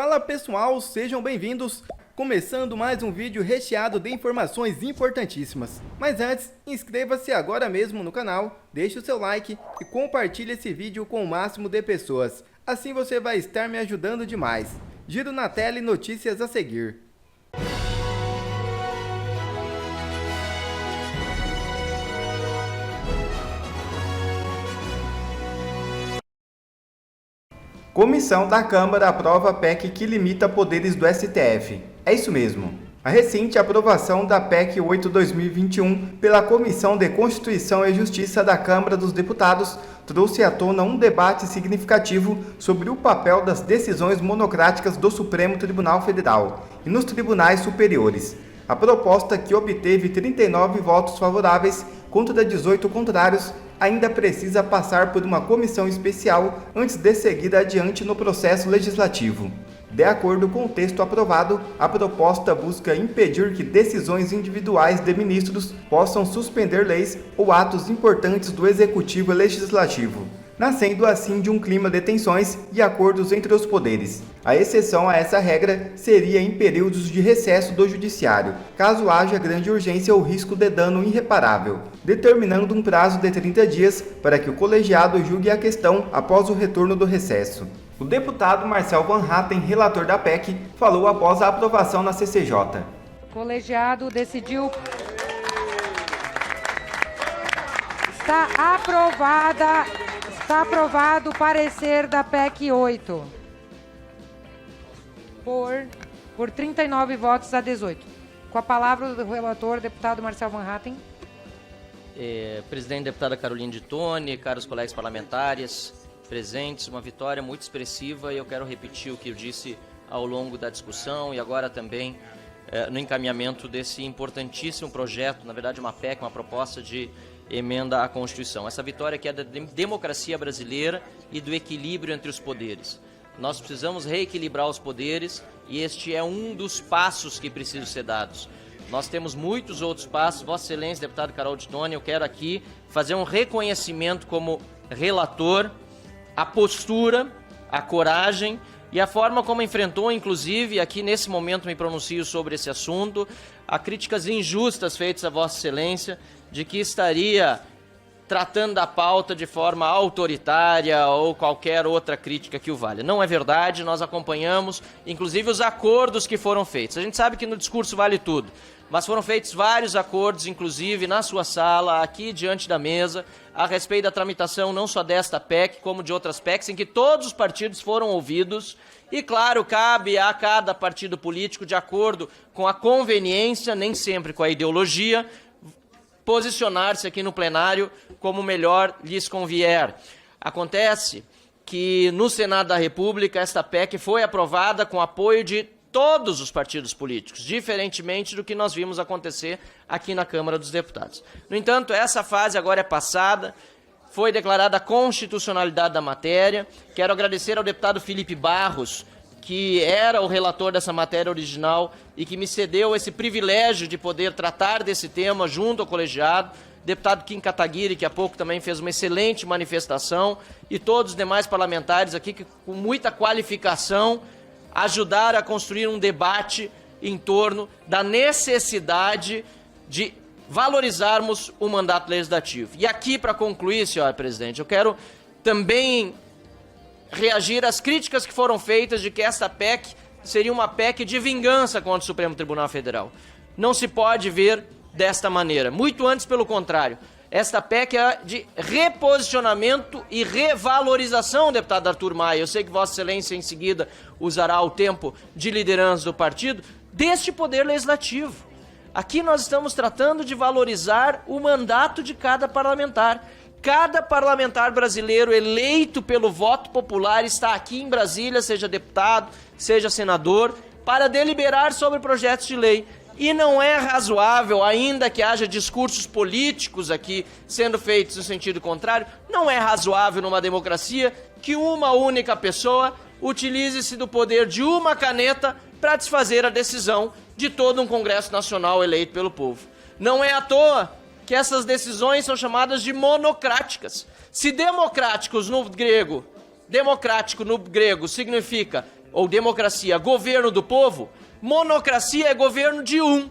Fala pessoal, sejam bem-vindos! Começando mais um vídeo recheado de informações importantíssimas. Mas antes, inscreva-se agora mesmo no canal, deixe o seu like e compartilhe esse vídeo com o máximo de pessoas. Assim você vai estar me ajudando demais. Giro na tela e notícias a seguir. Comissão da Câmara aprova a PEC que limita poderes do STF. É isso mesmo. A recente aprovação da PEC 8/2021 pela Comissão de Constituição e Justiça da Câmara dos Deputados trouxe à tona um debate significativo sobre o papel das decisões monocráticas do Supremo Tribunal Federal e nos tribunais superiores. A proposta, que obteve 39 votos favoráveis contra 18 contrários, ainda precisa passar por uma comissão especial antes de seguir adiante no processo legislativo. De acordo com o texto aprovado, a proposta busca impedir que decisões individuais de ministros possam suspender leis ou atos importantes do Executivo e Legislativo, nascendo assim de um clima de tensões e acordos entre os poderes. A exceção a essa regra seria em períodos de recesso do Judiciário, caso haja grande urgência ou risco de dano irreparável, determinando um prazo de 30 dias para que o colegiado julgue a questão após o retorno do recesso. O deputado Marcel Van Hatten, relator da PEC, falou após a aprovação na CCJ. O colegiado decidiu. Está aprovado o parecer da PEC 8. Por 39 votos a 18. Com a palavra do relator, deputado Marcel Van Hatten. Presidente, deputada Caroline de Tone, caros colegas parlamentares presentes, uma vitória muito expressiva, e eu quero repetir o que eu disse ao longo da discussão e agora também no encaminhamento desse importantíssimo projeto, na verdade uma PEC, uma proposta de emenda à Constituição. Essa vitória que é da democracia brasileira e do equilíbrio entre os poderes. Nós precisamos reequilibrar os poderes e este é um dos passos que precisam ser dados. Nós temos muitos outros passos. Vossa Excelência, deputado Carol de Tone, eu quero aqui fazer um reconhecimento como relator, a postura, a coragem e a forma como enfrentou, inclusive, aqui nesse momento me pronuncio sobre esse assunto, a críticas injustas feitas a Vossa Excelência de que estaria tratando da pauta de forma autoritária ou qualquer outra crítica que o valha. Não é verdade, nós acompanhamos, inclusive, os acordos que foram feitos. A gente sabe que no discurso vale tudo, mas foram feitos vários acordos, inclusive na sua sala, aqui diante da mesa, a respeito da tramitação não só desta PEC, como de outras PECs, em que todos os partidos foram ouvidos. E, claro, cabe a cada partido político, de acordo com a conveniência, nem sempre com a ideologia, posicionar-se aqui no plenário como melhor lhes convier. Acontece que no Senado da República esta PEC foi aprovada com apoio de todos os partidos políticos, diferentemente do que nós vimos acontecer aqui na Câmara dos Deputados. No entanto, essa fase agora é passada, foi declarada a constitucionalidade da matéria. Quero agradecer ao deputado Felipe Barros, que era o relator dessa matéria original e que me cedeu esse privilégio de poder tratar desse tema junto ao colegiado. Deputado Kim Kataguiri, que há pouco também fez uma excelente manifestação, e todos os demais parlamentares aqui que, com muita qualificação, ajudaram a construir um debate em torno da necessidade de valorizarmos o mandato legislativo. E aqui, para concluir, senhora presidente, eu quero também reagir às críticas que foram feitas de que esta PEC seria uma PEC de vingança contra o Supremo Tribunal Federal. Não se pode ver desta maneira, muito antes pelo contrário. Esta PEC é de reposicionamento e revalorização, deputado Arthur Maia. Eu sei que Vossa Excelência em seguida usará o tempo de liderança do partido, deste poder legislativo. Aqui nós estamos tratando de valorizar o mandato de cada parlamentar. Cada parlamentar brasileiro eleito pelo voto popular está aqui em Brasília, seja deputado, seja senador, para deliberar sobre projetos de lei. E não é razoável, ainda que haja discursos políticos aqui sendo feitos no sentido contrário, não é razoável numa democracia que uma única pessoa utilize-se do poder de uma caneta para desfazer a decisão de todo um Congresso Nacional eleito pelo povo. Não é à toa que essas decisões são chamadas de monocráticas. Se democrático no grego significa ou democracia, governo do povo, monocracia é governo de um.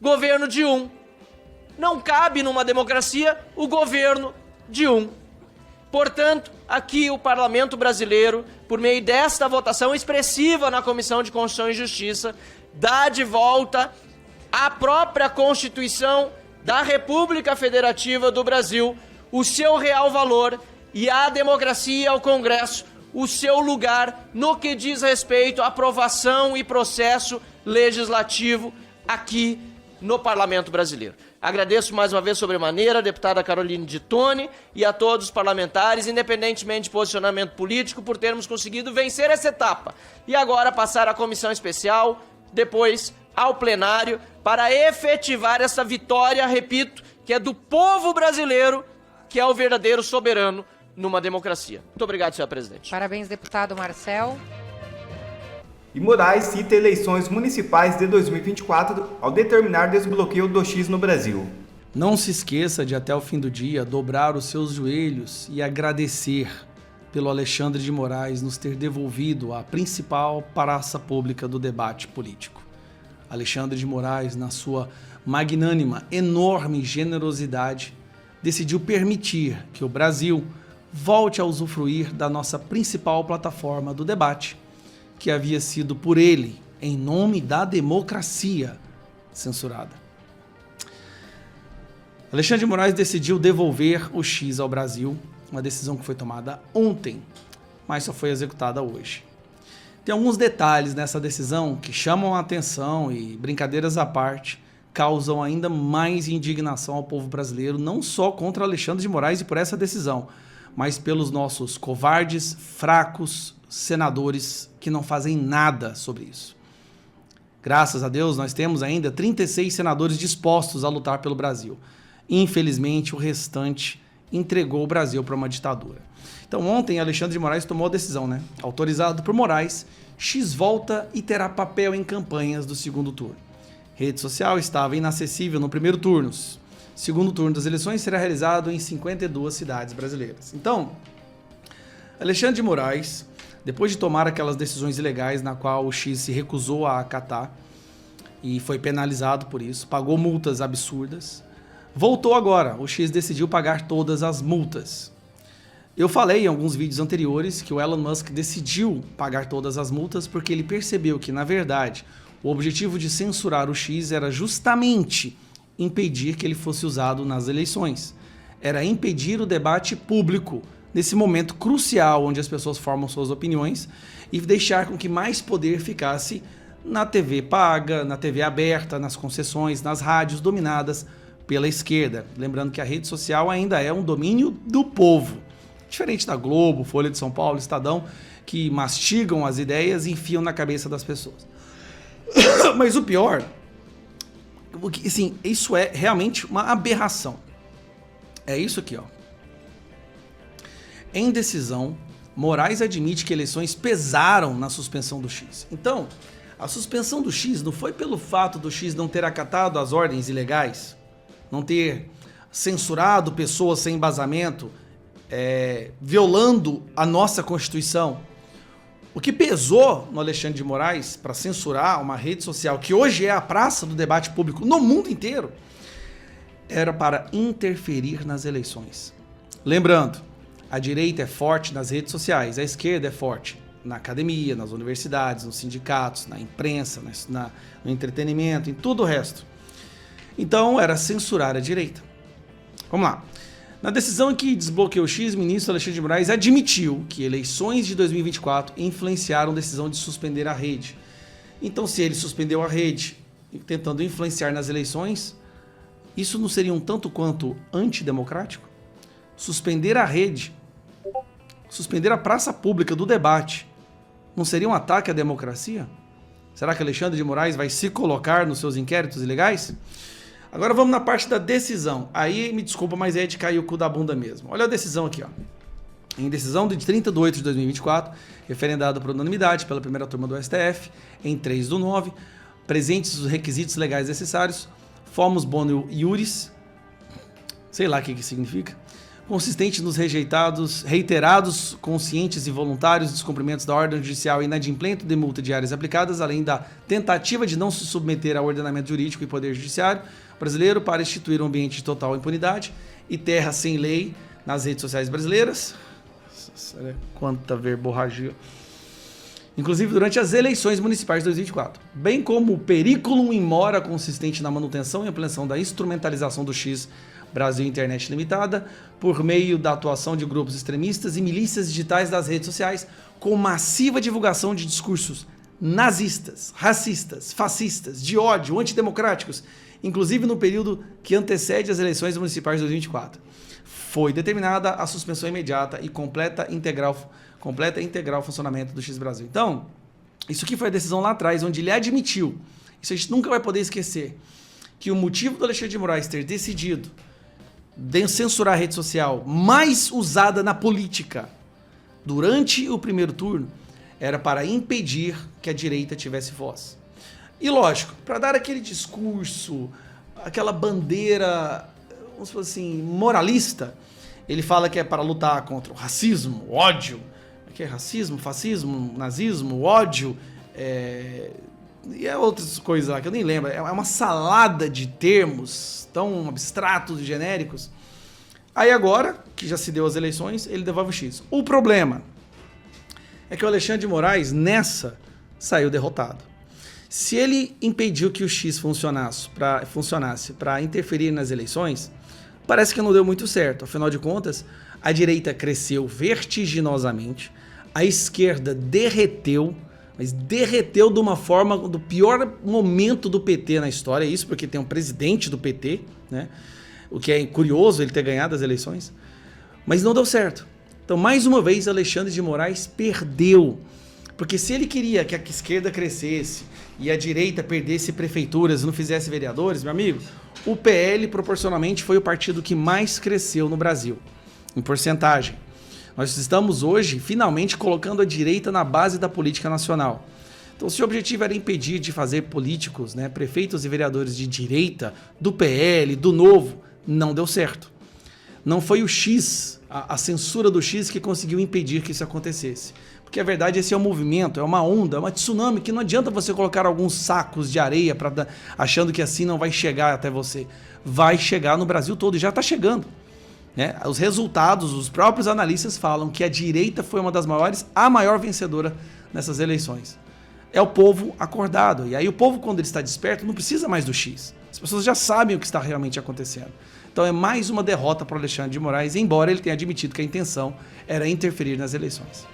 Governo de um. Não cabe numa democracia o governo de um. Portanto, aqui o Parlamento brasileiro, por meio desta votação expressiva na Comissão de Constituição e Justiça, dá de volta à própria Constituição da República Federativa do Brasil o seu real valor e à democracia e ao Congresso o seu lugar no que diz respeito à aprovação e processo legislativo aqui no Parlamento brasileiro. Agradeço mais uma vez sobremaneira a deputada Caroline de Tone e a todos os parlamentares, independentemente de posicionamento político, por termos conseguido vencer essa etapa. E agora passar à comissão especial, depois ao plenário, para efetivar essa vitória, repito, que é do povo brasileiro, que é o verdadeiro soberano numa democracia. Muito obrigado, senhor presidente. Parabéns, deputado Marcel. E Moraes cita eleições municipais de 2024 ao determinar desbloqueio do X no Brasil. Não se esqueça de, até o fim do dia, dobrar os seus joelhos e agradecer pelo Alexandre de Moraes nos ter devolvido a principal praça pública do debate político. Alexandre de Moraes, na sua magnânima, enorme generosidade, decidiu permitir que o Brasil volte a usufruir da nossa principal plataforma do debate, que havia sido por ele, em nome da democracia, censurada. Alexandre de Moraes decidiu devolver o X ao Brasil, uma decisão que foi tomada ontem, mas só foi executada hoje. Tem alguns detalhes nessa decisão que chamam a atenção e, brincadeiras à parte, causam ainda mais indignação ao povo brasileiro, não só contra Alexandre de Moraes e por essa decisão, mas pelos nossos covardes, fracos senadores que não fazem nada sobre isso. Graças a Deus, nós temos ainda 36 senadores dispostos a lutar pelo Brasil. Infelizmente, o restante entregou o Brasil para uma ditadura. Então, ontem, Alexandre de Moraes tomou a decisão, Autorizado por Moraes, X volta e terá papel em campanhas do segundo turno. Rede social estava inacessível no primeiro turno. Segundo turno das eleições será realizado em 52 cidades brasileiras. Então, Alexandre de Moraes, depois de tomar aquelas decisões ilegais na qual o X se recusou a acatar e foi penalizado por isso, pagou multas absurdas, voltou agora. O X decidiu pagar todas as multas. Eu falei em alguns vídeos anteriores que o Elon Musk decidiu pagar todas as multas porque ele percebeu que, na verdade, o objetivo de censurar o X era justamente impedir que ele fosse usado nas eleições. Era impedir o debate público nesse momento crucial onde as pessoas formam suas opiniões e deixar com que mais poder ficasse na TV paga, na TV aberta, nas concessões, nas rádios dominadas pela esquerda. Lembrando que a rede social ainda é um domínio do povo. Diferente da Globo, Folha de São Paulo, Estadão, que mastigam as ideias e enfiam na cabeça das pessoas. Mas o pior, assim, isso é realmente uma aberração. É isso aqui, ó. Em decisão, Moraes admite que eleições pesaram na suspensão do X. Então, a suspensão do X não foi pelo fato do X não ter acatado as ordens ilegais, não ter censurado pessoas sem embasamento, violando a nossa Constituição. O que pesou no Alexandre de Moraes para censurar uma rede social que hoje é a praça do debate público no mundo inteiro era para interferir nas eleições. Lembrando, a direita é forte nas redes sociais, a esquerda é forte na academia, nas universidades, nos sindicatos, na imprensa, no entretenimento, em tudo o resto. Então era censurar a direita. Vamos lá. Na decisão em que desbloqueou o X, o ministro Alexandre de Moraes admitiu que eleições de 2024 influenciaram a decisão de suspender a rede. Então, se ele suspendeu a rede tentando influenciar nas eleições, isso não seria um tanto quanto antidemocrático? Suspender a rede, suspender a praça pública do debate, não seria um ataque à democracia? Será que Alexandre de Moraes vai se colocar nos seus inquéritos ilegais? Agora vamos na parte da decisão. Aí, me desculpa, mas é de cair o cu da bunda mesmo. Olha a decisão aqui, ó. Em decisão de 30 de 8 de 2024, referendada por unanimidade pela primeira turma do STF, em 3/9, presentes os requisitos legais necessários, fomos bono iuris, sei lá o que significa, consistente nos reiterados, conscientes e voluntários descumprimentos da ordem judicial e inadimplemento de multa diárias aplicadas, além da tentativa de não se submeter ao ordenamento jurídico e poder judiciário brasileiro para instituir um ambiente de total impunidade e terra sem lei nas redes sociais brasileiras. Quanta verborragia. Inclusive durante as eleições municipais de 2024, bem como o periculum in mora consistente na manutenção e ampliação da instrumentalização do X Brasil Internet Limitada por meio da atuação de grupos extremistas e milícias digitais das redes sociais com massiva divulgação de discursos nazistas, racistas, fascistas, de ódio, antidemocráticos, inclusive no período que antecede as eleições municipais de 2024. Foi determinada a suspensão imediata e completa e integral funcionamento do X Brasil. Então, isso aqui foi a decisão lá atrás, onde ele admitiu, isso a gente nunca vai poder esquecer, que o motivo do Alexandre de Moraes ter decidido censurar a rede social mais usada na política durante o primeiro turno era para impedir que a direita tivesse voz. E lógico, para dar aquele discurso, aquela bandeira, vamos dizer assim, moralista, ele fala que é para lutar contra o racismo, o ódio, que é racismo, fascismo, nazismo, ódio, e outras coisas lá que eu nem lembro. É uma salada de termos tão abstratos e genéricos. Aí agora, que já se deu as eleições, ele devolve o X. O problema é que o Alexandre de Moraes, nessa, saiu derrotado. Se ele impediu que o X funcionasse para interferir nas eleições, parece que não deu muito certo. Afinal de contas, a direita cresceu vertiginosamente, a esquerda derreteu, mas derreteu de uma forma do pior momento do PT na história, isso porque tem um presidente do PT, né? O que é curioso ele ter ganhado as eleições, mas não deu certo. Então, mais uma vez, Alexandre de Moraes perdeu, porque se ele queria que a esquerda crescesse e a direita perdesse prefeituras e não fizesse vereadores, meu amigo, o PL proporcionalmente foi o partido que mais cresceu no Brasil, em porcentagem. Nós estamos hoje, finalmente, colocando a direita na base da política nacional. Então, se o objetivo era impedir de fazer políticos, né, prefeitos e vereadores de direita, do PL, do Novo, não deu certo. Não foi o X, a censura do X, que conseguiu impedir que isso acontecesse. Porque, a verdade, esse é um movimento, é uma onda, é uma tsunami, que não adianta você colocar alguns sacos de areia achando que assim não vai chegar até você. Vai chegar no Brasil todo, e já está chegando. Né? Os resultados, os próprios analistas falam que a direita foi uma das maiores, a maior vencedora nessas eleições. É o povo acordado. E aí o povo, quando ele está desperto, não precisa mais do X. As pessoas já sabem o que está realmente acontecendo. Então é mais uma derrota para o Alexandre de Moraes, embora ele tenha admitido que a intenção era interferir nas eleições.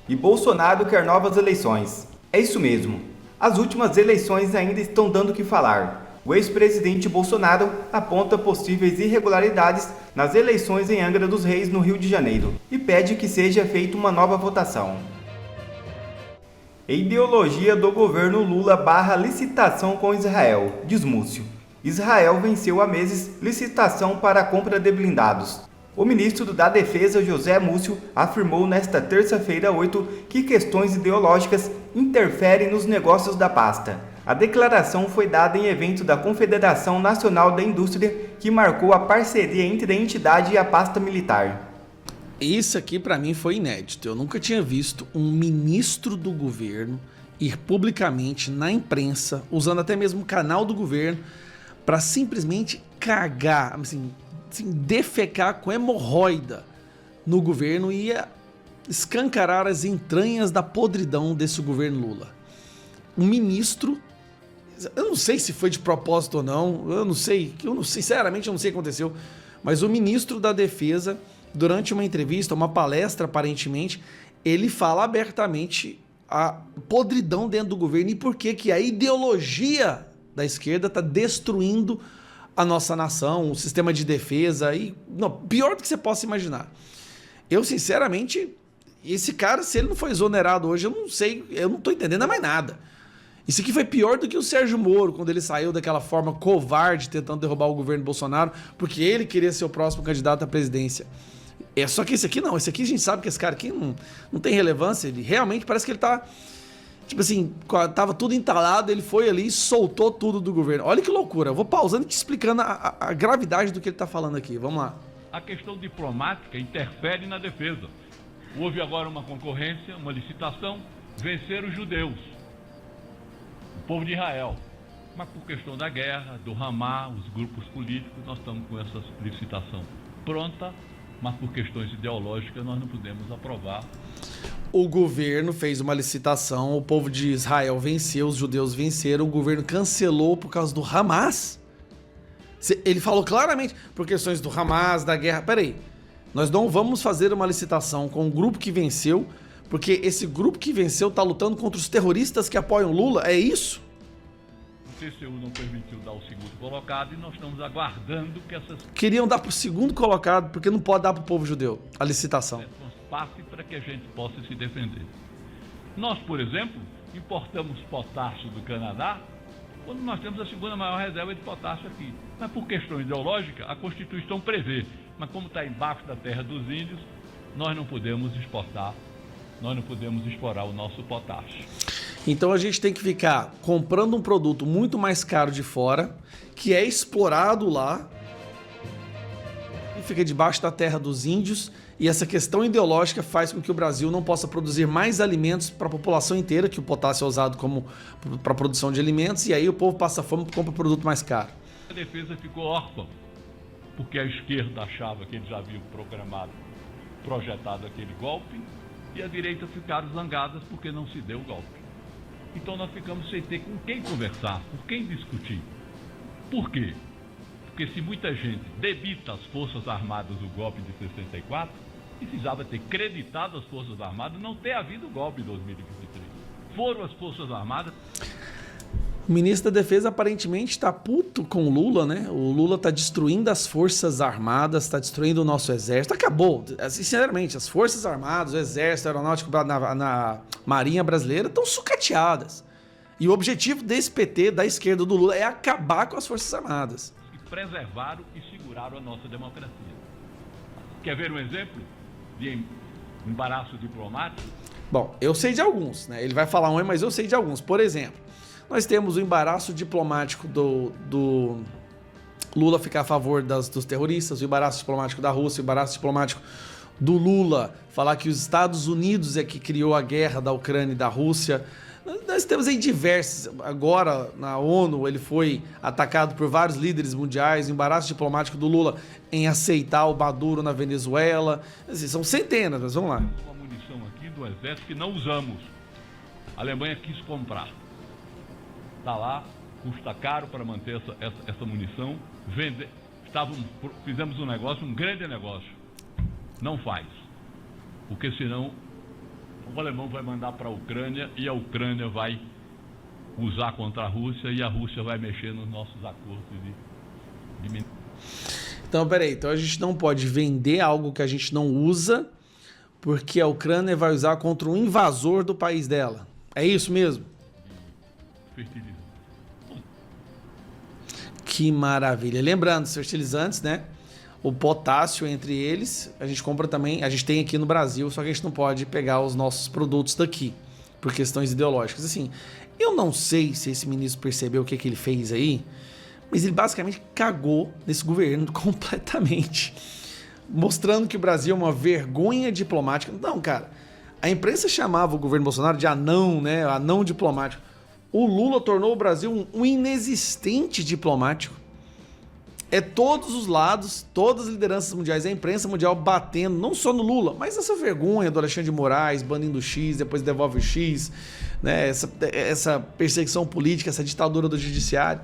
E Bolsonaro quer novas eleições. É isso mesmo. As últimas eleições ainda estão dando o que falar. O ex-presidente Bolsonaro aponta possíveis irregularidades nas eleições em Angra dos Reis, no Rio de Janeiro, e pede que seja feita uma nova votação. A ideologia do governo Lula barra licitação com Israel, diz Múcio. Israel venceu há meses licitação para a compra de blindados. O ministro da Defesa, José Múcio, afirmou nesta terça-feira 8 que questões ideológicas interferem nos negócios da pasta. A declaração foi dada em evento da Confederação Nacional da Indústria, que marcou a parceria entre a entidade e a pasta militar. Isso aqui para mim foi inédito. Eu nunca tinha visto um ministro do governo ir publicamente na imprensa, usando até mesmo o canal do governo, para simplesmente cagar, assim, defecar com hemorroida no governo e escancarar as entranhas da podridão desse governo Lula. Um ministro, eu não sei se foi de propósito ou não, eu não sei, sinceramente eu não sei o que aconteceu, mas o ministro da Defesa, durante uma entrevista, uma palestra aparentemente, ele fala abertamente a podridão dentro do governo e por que a ideologia da esquerda está destruindo a nossa nação, o sistema de defesa, e não, pior do que você possa imaginar. Eu, sinceramente, esse cara, se ele não foi exonerado hoje, eu não sei, eu não estou entendendo mais nada. Isso aqui foi pior do que o Sérgio Moro, quando ele saiu daquela forma covarde, tentando derrubar o governo Bolsonaro, porque ele queria ser o próximo candidato à presidência. Só que esse aqui não, esse aqui a gente sabe que esse cara aqui não tem relevância, ele realmente parece que ele tá, tipo assim, tava tudo entalado, ele foi ali e soltou tudo do governo. Olha que loucura, eu vou pausando e te explicando a gravidade do que ele tá falando aqui, vamos lá. A questão diplomática interfere na defesa. Houve agora uma concorrência, uma licitação, venceram os judeus, o povo de Israel. Mas por questão da guerra, do Hamas, os grupos políticos, nós estamos com essa licitação pronta, mas por questões ideológicas nós não podemos aprovar. O governo fez uma licitação, o povo de Israel venceu, os judeus venceram, o governo cancelou por causa do Hamas. Ele falou claramente, por questões do Hamas, da guerra. Peraí, nós não vamos fazer uma licitação com o grupo que venceu, porque esse grupo que venceu tá lutando contra os terroristas que apoiam Lula, é isso? O TCU não permitiu dar o segundo colocado e nós estamos aguardando que essas... Queriam dar pro segundo colocado, porque não pode dar pro povo judeu, a licitação. Passe para que a gente possa se defender. Nós, por exemplo, importamos potássio do Canadá, quando nós temos a segunda maior reserva de potássio aqui. Mas por questão ideológica, a Constituição prevê. Mas como está embaixo da terra dos índios, nós não podemos exportar, nós não podemos explorar o nosso potássio. Então a gente tem que ficar comprando um produto muito mais caro de fora, que é explorado lá, e fica debaixo da terra dos índios, e essa questão ideológica faz com que o Brasil não possa produzir mais alimentos para a população inteira, que o potássio é usado como para a produção de alimentos, e aí o povo passa fome e compra produto mais caro. A defesa ficou órfã, porque a esquerda achava que eles haviam projetado aquele golpe, e a direita ficaram zangadas porque não se deu o golpe. Então nós ficamos sem ter com quem conversar, com quem discutir. Por quê? Porque se muita gente debita às Forças Armadas o golpe de 64, precisava ter creditado as Forças Armadas não ter havido o golpe em 2023. Foram as Forças Armadas... O ministro da Defesa aparentemente está puto com o Lula, né? O Lula está destruindo as Forças Armadas, está destruindo o nosso Exército. Acabou. Sinceramente, as Forças Armadas, o Exército, a Aeronáutica, na Marinha Brasileira estão sucateadas. E o objetivo desse PT, da esquerda do Lula, é acabar com as Forças Armadas. Que preservaram e seguraram a nossa democracia. Quer ver um exemplo de embaraço diplomático? Bom, eu sei de alguns, né? Ele vai falar um, mas eu sei de alguns. Por exemplo, nós temos o embaraço diplomático do Lula ficar a favor dos terroristas, o embaraço diplomático da Rússia, o embaraço diplomático do Lula falar que os Estados Unidos é que criou a guerra da Ucrânia e da Rússia. Nós temos aí diversos. Agora, na ONU, ele foi atacado por vários líderes mundiais, o embaraço diplomático do Lula em aceitar o Maduro na Venezuela. Assim, são centenas, mas vamos lá. Uma munição aqui do Exército que não usamos. A Alemanha quis comprar. Está lá, custa caro para manter essa munição. Fizemos um negócio, um grande negócio. Não faz. Porque senão o alemão vai mandar para a Ucrânia e a Ucrânia vai usar contra a Rússia e a Rússia vai mexer nos nossos acordos de... Então, peraí. Então a gente não pode vender algo que a gente não usa porque a Ucrânia vai usar contra um invasor do país dela. É isso mesmo? Fertilizante. Que maravilha. Lembrando, os fertilizantes, né? O potássio entre eles, a gente compra também, a gente tem aqui no Brasil, só que a gente não pode pegar os nossos produtos daqui, por questões ideológicas. Assim, eu não sei se esse ministro percebeu o que ele fez aí, mas ele basicamente cagou nesse governo completamente, mostrando que o Brasil é uma vergonha diplomática. Não, cara, a imprensa chamava o governo Bolsonaro de anão, né? Anão diplomático. O Lula tornou o Brasil um inexistente diplomático. É todos os lados, todas as lideranças mundiais, a imprensa mundial batendo, não só no Lula, mas essa vergonha do Alexandre de Moraes, banindo o X, depois devolve o X, né? Essa perseguição política, essa ditadura do judiciário.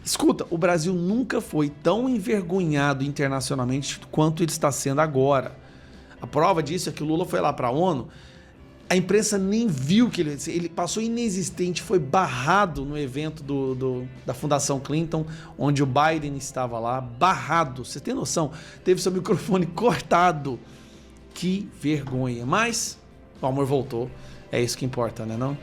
Escuta, o Brasil nunca foi tão envergonhado internacionalmente quanto ele está sendo agora. A prova disso é que o Lula foi lá para a ONU, a imprensa nem viu que ele passou inexistente, foi barrado no evento da Fundação Clinton, onde o Biden estava lá, barrado. Você tem noção? Teve seu microfone cortado. Que vergonha. Mas o amor voltou. É isso que importa, né não?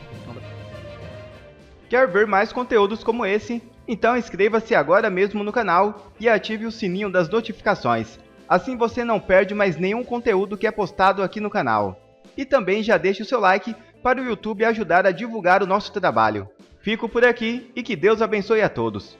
Quer ver mais conteúdos como esse? Então inscreva-se agora mesmo no canal e ative o sininho das notificações. Assim você não perde mais nenhum conteúdo que é postado aqui no canal. E também já deixe o seu like para o YouTube ajudar a divulgar o nosso trabalho. Fico por aqui e que Deus abençoe a todos.